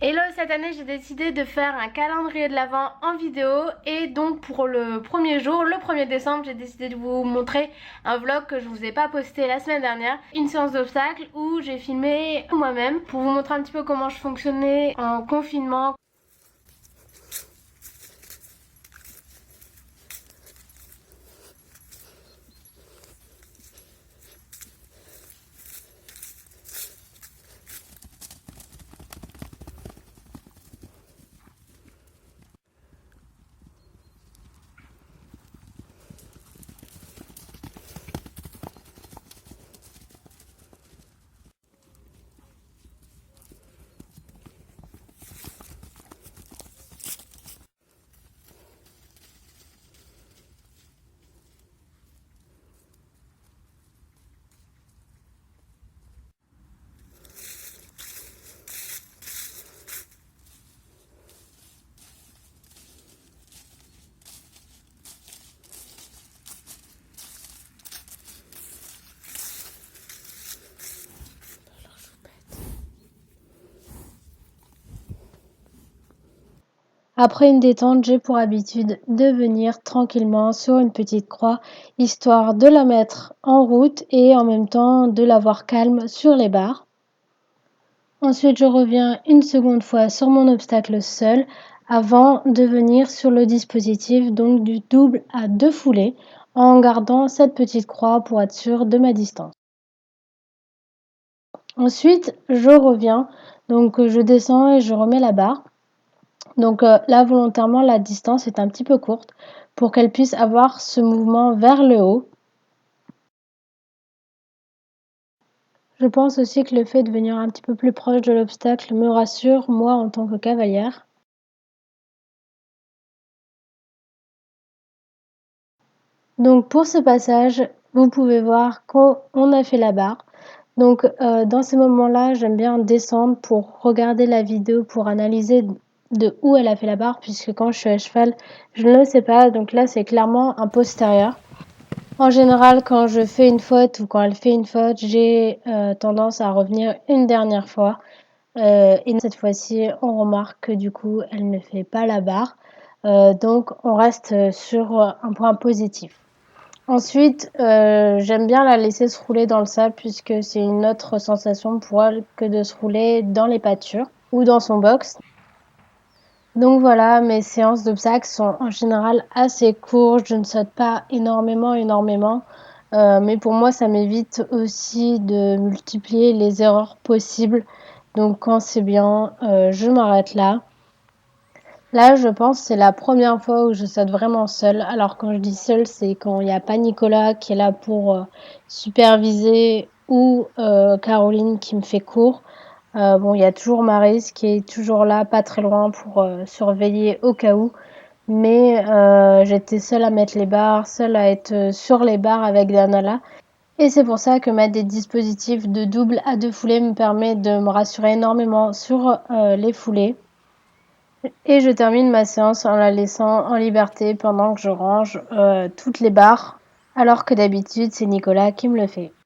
Hello, cette année j'ai décidé de faire un calendrier de l'Avent en vidéo et donc pour le premier jour, le 1er décembre, j'ai décidé de vous montrer un vlog que je vous ai pas posté la semaine dernière, une séance d'obstacles où j'ai filmé moi-même pour vous montrer un petit peu comment je fonctionnais en confinement. Après une détente, j'ai pour habitude de venir tranquillement sur une petite croix, histoire de la mettre en route et en même temps de l'avoir calme sur les barres. Ensuite, je reviens une seconde fois sur mon obstacle seul avant de venir sur le dispositif, donc du double à 2 foulées, en gardant cette petite croix pour être sûr de ma distance. Ensuite, je reviens, donc je descends et je remets la barre. Donc là, volontairement, la distance est un petit peu courte pour qu'elle puisse avoir ce mouvement vers le haut. Je pense aussi que le fait de venir un petit peu plus proche de l'obstacle me rassure, moi, en tant que cavalière. Donc pour ce passage, vous pouvez voir qu'on a fait la barre. Donc dans ces moments-là, j'aime bien descendre pour regarder la vidéo, pour analyser de où elle a fait la barre, puisque quand je suis à cheval, je ne le sais pas. Donc là, c'est clairement un postérieur. En général, quand je fais une faute ou quand elle fait une faute, j'ai tendance à revenir une dernière fois. Et cette fois-ci, on remarque que du coup, elle ne fait pas la barre. Donc on reste sur un point positif. Ensuite, j'aime bien la laisser se rouler dans le sable puisque c'est une autre sensation pour elle que de se rouler dans les pâtures ou dans son box. Donc voilà, mes séances d'obstacles sont en général assez courtes, je ne saute pas énormément, mais pour moi ça m'évite aussi de multiplier les erreurs possibles. Donc quand c'est bien, je m'arrête là. Là, je pense que c'est la première fois où je saute vraiment seule. Alors quand je dis seule, c'est quand il n'y a pas Nicolas qui est là pour superviser ou Caroline qui me fait cours. Bon, il y a toujours Maryse qui est toujours là, pas très loin pour surveiller au cas où. Mais j'étais seule à mettre les barres, seule à être sur les barres avec Danala. Et c'est pour ça que mettre des dispositifs de double à 2 foulées me permet de me rassurer énormément sur les foulées. Et je termine ma séance en la laissant en liberté pendant que je range toutes les barres, alors que d'habitude c'est Nicolas qui me le fait.